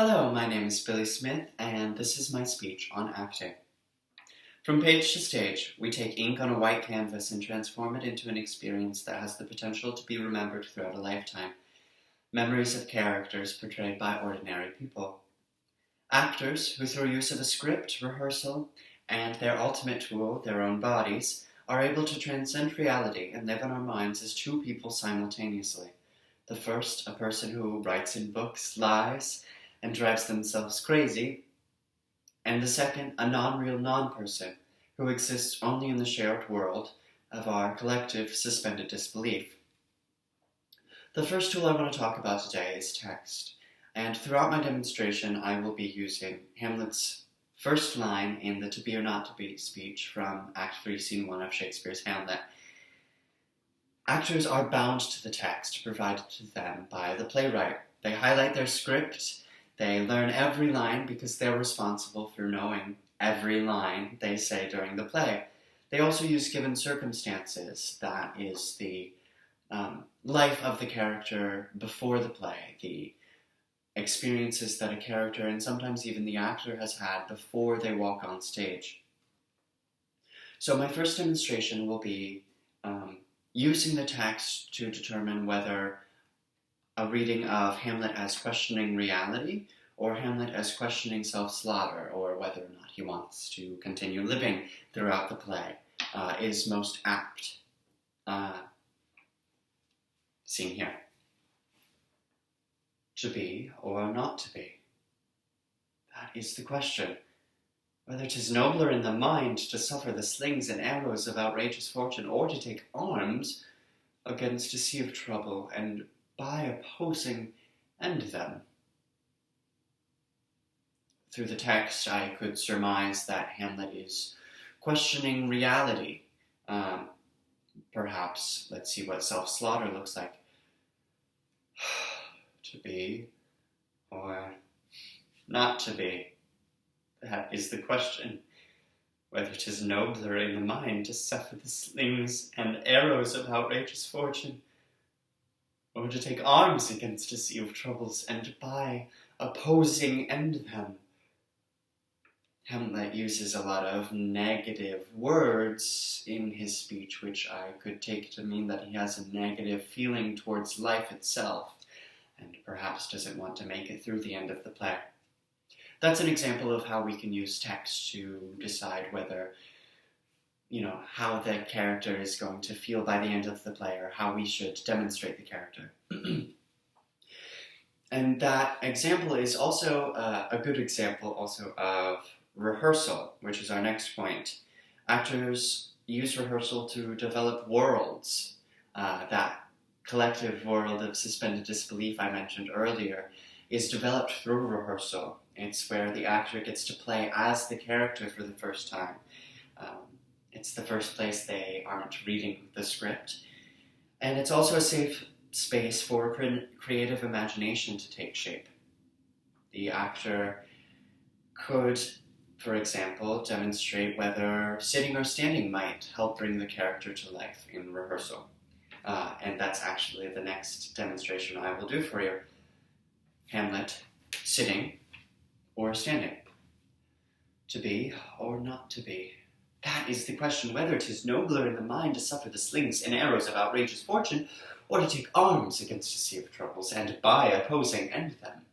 Hello, my name is Billy Smith, and this is my speech on acting. From page to stage, we take ink on a white canvas and transform it into an experience that has the potential to be remembered throughout a lifetime. Memories of characters portrayed by ordinary people. Actors, who through use of a script, rehearsal, and their ultimate tool, their own bodies, are able to transcend reality and live in our minds as two people simultaneously. The first, a person who writes in books, lies, and drives themselves crazy, and the second, a non-real non-person who exists only in the shared world of our collective suspended disbelief. The first tool I want to talk about today is text, and throughout my demonstration I will be using Hamlet's first line in the To Be or Not to Be speech from Act 3, Scene 1 of Shakespeare's Hamlet. Actors are bound to the text provided to them by the playwright. They highlight their script. They learn every line because they're responsible for knowing every line they say during the play. They also use given circumstances, that is the life of the character before the play, the experiences that a character and sometimes even the actor has had before they walk on stage. So my first demonstration will be using the text to determine whether a reading of Hamlet as questioning reality, or Hamlet as questioning self-slaughter, or whether or not he wants to continue living throughout the play, is most apt. Seen here. To be or not to be? That is the question. Whether 'tis nobler in the mind to suffer the slings and arrows of outrageous fortune, or to take arms against a sea of trouble, and by opposing end them. Through the text, I could surmise that Hamlet is questioning reality. Perhaps, let's see what self-slaughter looks like. To be or not to be? That is the question. Whether 'tis nobler in the mind to suffer the slings and arrows of outrageous fortune, or to take arms against a sea of troubles, and by opposing end them. Hamlet uses a lot of negative words in his speech, which I could take to mean that he has a negative feeling towards life itself, and perhaps doesn't want to make it through the end of the play. That's an example of how we can use text to decide whether, how the character is going to feel by the end of the play, or how we should demonstrate the character. And that example is also a good example also of rehearsal, which is our next point. Actors use rehearsal to develop worlds. That collective world of suspended disbelief I mentioned earlier is developed through rehearsal. It's where the actor gets to play as the character for the first time. It's the first place they aren't reading the script. And it's also a safe space for creative imagination to take shape. The actor could, for example, demonstrate whether sitting or standing might help bring the character to life in rehearsal. And that's actually the next demonstration I will do for you. Hamlet, sitting or standing? To be or not to be? That is the question, whether 'tis nobler in the mind to suffer the slings and arrows of outrageous fortune, or to take arms against a sea of troubles, and by opposing end them.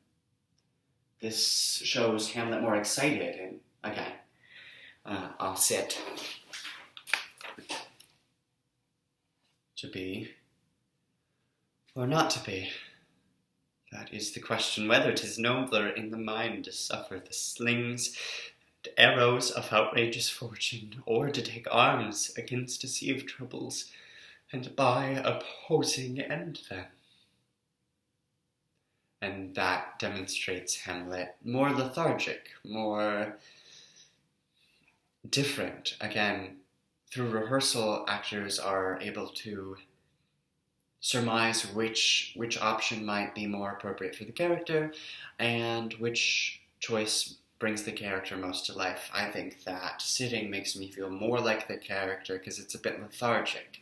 This shows Hamlet more excited, and again, I'll sit. To be or not to be? That is the question, whether 'tis nobler in the mind to suffer the slings and arrows of outrageous fortune, or to take arms against a sea of troubles, and by opposing end them. And that demonstrates Hamlet more lethargic, more different. Again, through rehearsal, actors are able to surmise which option might be more appropriate for the character, and which choice brings the character most to life. I think that sitting makes me feel more like the character because it's a bit lethargic.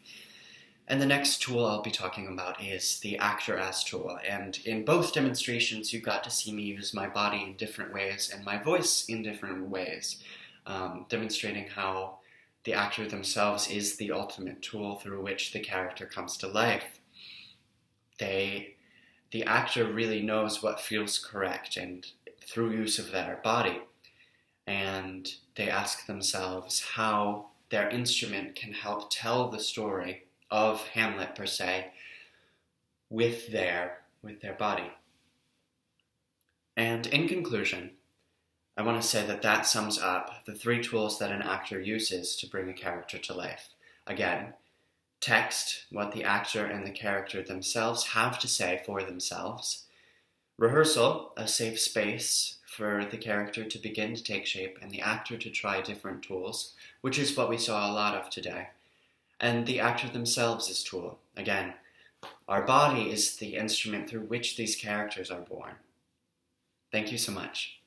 And the next tool I'll be talking about is the actor as tool. And in both demonstrations, you got to see me use my body in different ways and my voice in different ways, demonstrating how the actor themselves is the ultimate tool through which the character comes to life. The actor really knows what feels correct and through use of their body. And they ask themselves how their instrument can help tell the story of Hamlet per se with their body. And in conclusion, I want to say that sums up the three tools that an actor uses to bring a character to life. Again, text, what the actor and the character themselves have to say for themselves. Rehearsal, a safe space for the character to begin to take shape and the actor to try different tools, which is what we saw a lot of today. And the actor themselves is tool. Again, our body is the instrument through which these characters are born. Thank you so much.